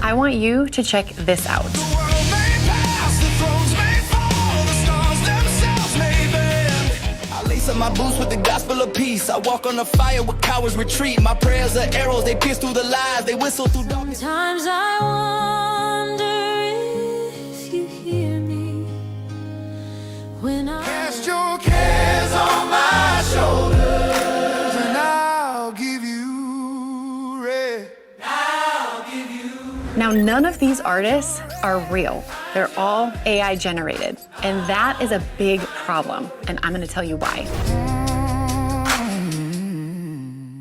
I want you to check this out. My boots with the gospel of peace. I walk on the fire where cowards retreat. My prayers are arrows, they pierce through the lies, they whistle through darkness. Sometimes I wonder if you hear me when I cast your cares on my shoulders, and I'll give you rest. Now, none of these artists are real. They're all AI generated. And that is a big problem. And I'm gonna tell you why.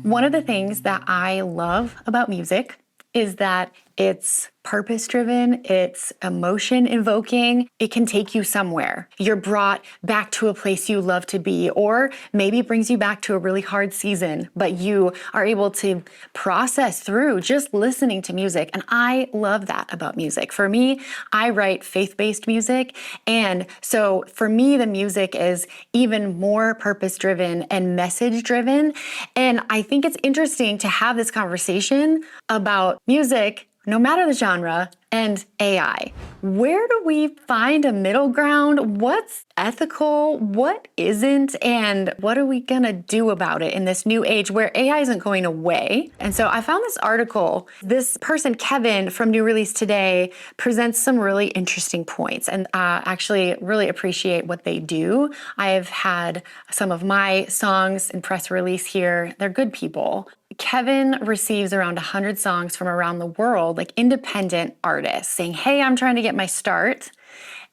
One of the things that I love about music is that it's purpose-driven, it's emotion-invoking, it can take you somewhere. You're brought back to a place you love to be, or maybe it brings you back to a really hard season, but you are able to process through just listening to music, and I love that about music. For me, I write faith-based music, and so for me, the music is even more purpose-driven and message-driven, and I think it's interesting to have this conversation about music, no matter the genre, and AI. Where do we find a middle ground? What's ethical? What isn't? And what are we gonna do about it in this new age where AI isn't going away? And so I found this article. This person, Kevin, from New Release Today, presents some really interesting points, and actually really appreciate what they do. I've had some of my songs in press release here. They're good people. Kevin receives around 100 songs from around the world, like independent artists saying, hey, I'm trying to get my start,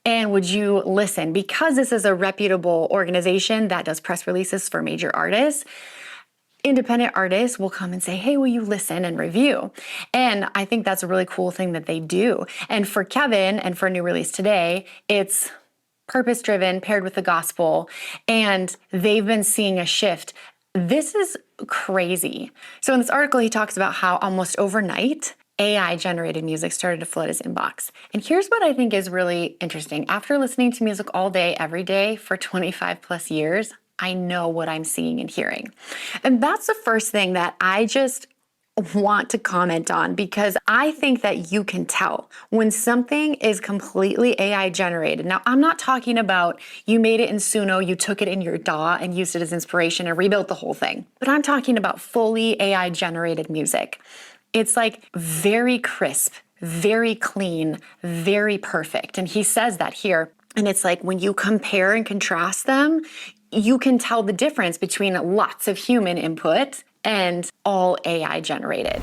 and would you listen? Because this is a reputable organization that does press releases for major artists, independent artists will come and say, hey, will you listen and review? And I think that's a really cool thing that they do. And for Kevin and for New Release Today, it's purpose-driven, paired with the gospel, and they've been seeing a shift. This is crazy. So in this article, he talks about how almost overnight, AI-generated music started to flood his inbox. And here's what I think is really interesting. After listening to music all day, every day for 25 plus years, I know what I'm seeing and hearing. And that's the first thing that I just want to comment on, because I think that you can tell when something is completely AI generated. Now, I'm not talking about you made it in Suno, you took it in your DAW and used it as inspiration and rebuilt the whole thing. But I'm talking about fully AI generated music. It's like very crisp, very clean, very perfect. And he says that here. And it's like when you compare and contrast them, you can tell the difference between lots of human input and all AI generated.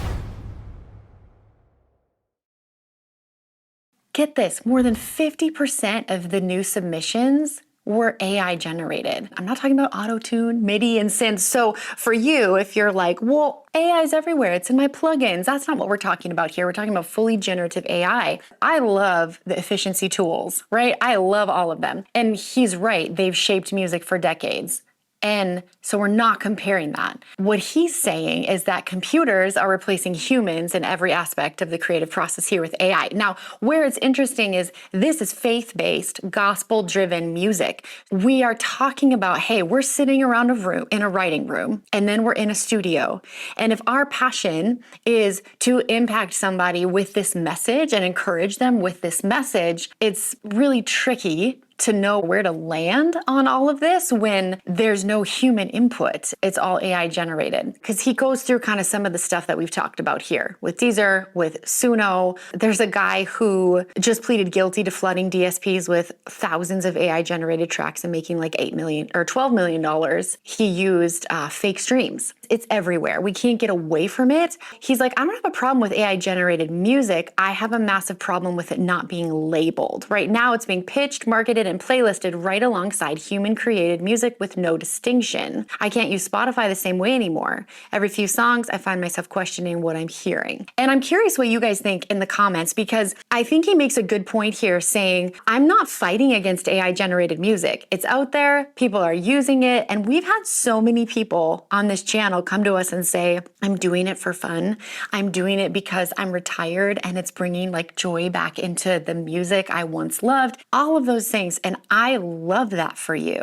Get this, more than 50% of the new submissions were AI generated. I'm not talking about auto-tune, MIDI, and synths. So for you, if you're like, well, AI is everywhere, it's in my plugins, that's not what we're talking about here. We're talking about fully generative AI. I love the efficiency tools, right? I love all of them. And he's right, they've shaped music for decades. And so we're not comparing that. What he's saying is that computers are replacing humans in every aspect of the creative process here with AI. Now, where it's interesting is this is faith-based, gospel-driven music. We are talking about, hey, we're sitting around a room, in a writing room, and then we're in a studio. And if our passion is to impact somebody with this message and encourage them with this message, it's really tricky to know where to land on all of this when there's no human input. It's all AI generated. Because he goes through kind of some of the stuff that we've talked about here with Deezer, with Suno. There's a guy who just pleaded guilty to flooding DSPs with thousands of AI generated tracks and making like $8 million or $12 million. He used fake streams. It's everywhere. We can't get away from it. He's like, I don't have a problem with AI generated music. I have a massive problem with it not being labeled. Right now it's being pitched, marketed, and playlisted right alongside human created music with no distinction. I can't use Spotify the same way anymore. Every few songs, I find myself questioning what I'm hearing. And I'm curious what you guys think in the comments, because I think he makes a good point here saying, I'm not fighting against AI generated music. It's out there, people are using it, and we've had so many people on this channel come to us and say, I'm doing it for fun. I'm doing it because I'm retired and it's bringing like joy back into the music I once loved. All of those things. And I love that for you.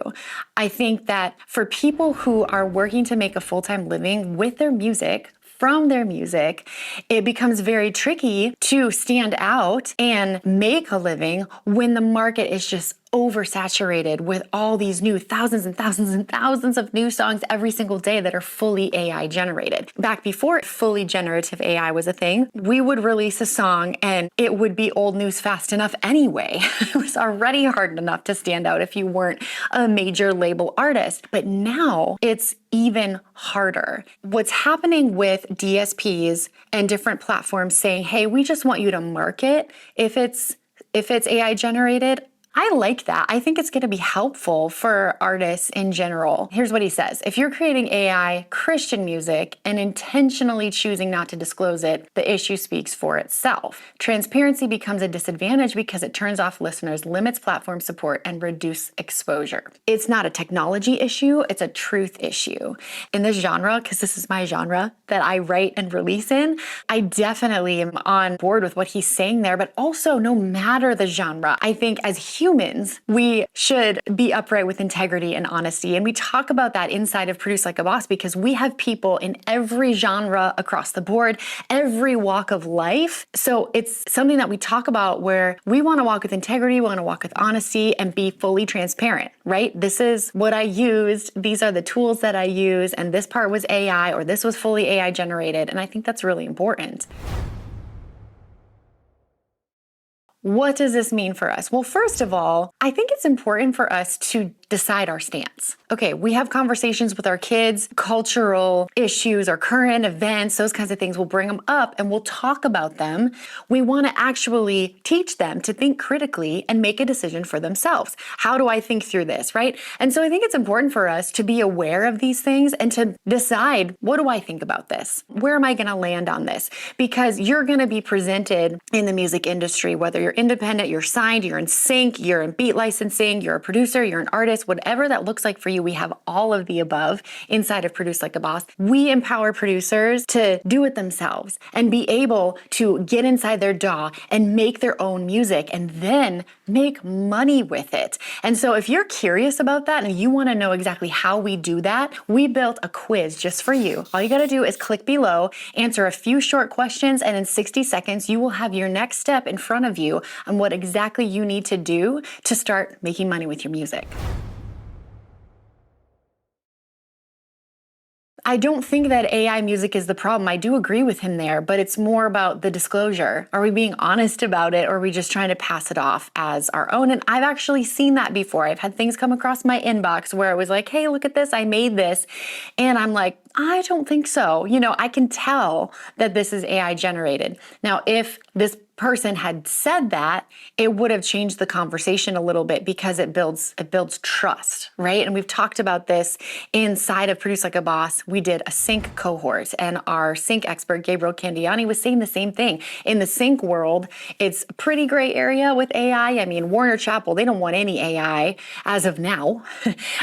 I think that for people who are working to make a full-time living with their music, from their music, it becomes very tricky to stand out and make a living when the market is just oversaturated with all these new thousands and thousands and thousands of new songs every single day that are fully AI generated. Back before fully generative AI was a thing, we would release a song and it would be old news fast enough anyway. It was already hard enough to stand out if you weren't a major label artist. But now it's even harder. What's happening with DSPs and different platforms saying, hey, we just want you to market if it's AI generated, I like that. I think it's going to be helpful for artists in general. Here's what he says. If you're creating AI Christian music and intentionally choosing not to disclose it, the issue speaks for itself. Transparency becomes a disadvantage because it turns off listeners, limits platform support, and reduces exposure. It's not a technology issue, it's a truth issue. In this genre, because this is my genre that I write and release in, I definitely am on board with what he's saying there, but also no matter the genre, I think as humans, we should be upright with integrity and honesty. And we talk about that inside of Produce Like a Boss because we have people in every genre across the board, every walk of life. So it's something that we talk about where we want to walk with integrity, we want to walk with honesty and be fully transparent, right? This is what I used. These are the tools that I use. And this part was AI or this was fully AI generated. And I think that's really important. What does this mean for us? Well, first of all, I think it's important for us to decide our stance. Okay, we have conversations with our kids, cultural issues or current events, those kinds of things. We'll bring them up and we'll talk about them. We want to actually teach them to think critically and make a decision for themselves. How do I think through this, right? And so I think it's important for us to be aware of these things and to decide, what do I think about this? Where am I going to land on this? Because you're going to be presented in the music industry, whether you're independent, you're signed, you're in sync, you're in beat licensing, you're a producer, you're an artist, whatever that looks like for you, we have all of the above inside of Produce Like a Boss. We empower producers to do it themselves and be able to get inside their DAW and make their own music and then make money with it. And so if you're curious about that and you want to know exactly how we do that, we built a quiz just for you. All you got to do is click below, answer a few short questions, and in 60 seconds, you will have your next step in front of you on what exactly you need to do to start making money with your music. I don't think that AI music is the problem. I do agree with him there, but it's more about the disclosure. Are we being honest about it or are we just trying to pass it off as our own? And I've actually seen that before. I've had things come across my inbox where it was like, hey, look at this, I made this. And I'm like, I don't think so. You know, I can tell that this is AI generated. Now, if this person had said that, it would have changed the conversation a little bit because it builds trust, right? And we've talked about this inside of Produce Like a Boss. We did a sync cohort and our sync expert, Gabriel Candiani, was saying the same thing. In the sync world, it's a pretty gray area with AI. I mean, Warner Chappell, they don't want any AI as of now.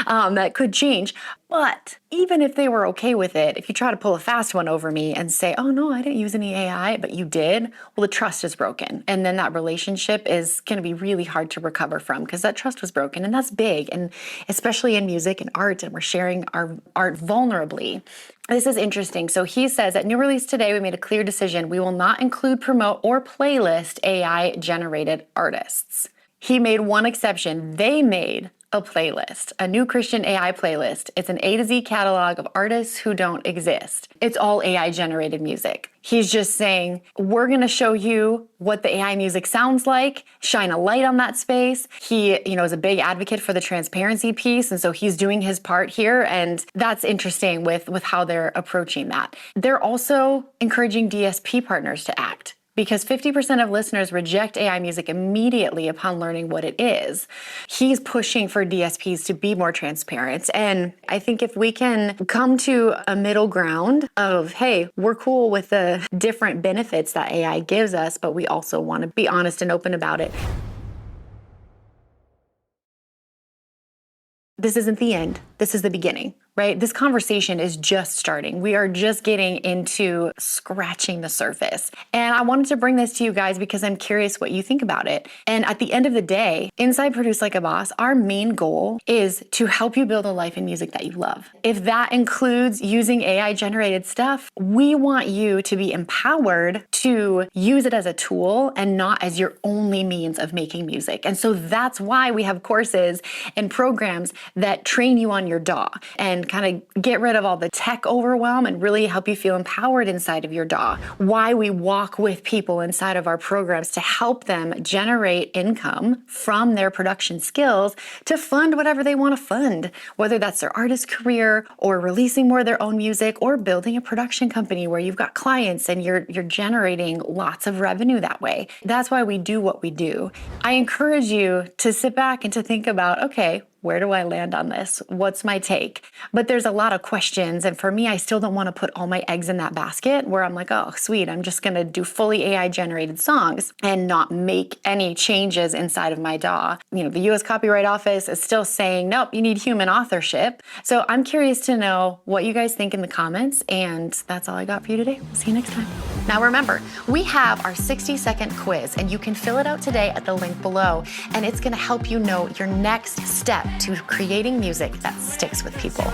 That could change. But even if they were okay with it, if you try to pull a fast one over me and say, oh no, I didn't use any AI, but you did, well, the trust is broken. And then that relationship is going to be really hard to recover from because that trust was broken. And that's big. And especially in music and art, and we're sharing our art vulnerably. This is interesting. So he says, at New Release Today, we made a clear decision. We will not include, promote, or playlist AI-generated artists. He made one exception. They made a playlist, a New Christian AI playlist. It's an A to Z catalog of artists who don't exist. It's all AI generated music. He's just saying, we're gonna show you what the AI music sounds like, shine a light on that space. He, is a big advocate for the transparency piece, and so he's doing his part here, and that's interesting with how they're approaching that. They're also encouraging DSP partners to act, because 50% of listeners reject AI music immediately upon learning what it is. He's pushing for DSPs to be more transparent. And I think if we can come to a middle ground of, hey, we're cool with the different benefits that AI gives us, but we also want to be honest and open about it. This isn't the end. This is the beginning. right? This conversation is just starting. We are just getting into scratching the surface. And I wanted to bring this to you guys because I'm curious what you think about it. And at the end of the day, inside Produce Like a Boss, our main goal is to help you build a life in music that you love. If that includes using AI generated stuff, we want you to be empowered to use it as a tool and not as your only means of making music. And so that's why we have courses and programs that train you on your DAW and kind of get rid of all the tech overwhelm and really help you feel empowered inside of your DAW. Why we walk with people inside of our programs to help them generate income from their production skills to fund whatever they want to fund, whether that's their artist career or releasing more of their own music or building a production company where you've got clients and you're generating lots of revenue that way. That's why we do what we do. I encourage you to sit back and to think about, okay, where do I land on this? What's my take? But there's a lot of questions. And for me, I still don't want to put all my eggs in that basket where I'm like, oh, sweet, I'm just going to do fully AI generated songs and not make any changes inside of my DAW. You know, the US Copyright Office is still saying, nope, you need human authorship. So I'm curious to know what you guys think in the comments. And that's all I got for you today. See you next time. Now remember, we have our 60-second quiz and you can fill it out today at the link below. And it's going to help you know your next step to creating music that sticks with people.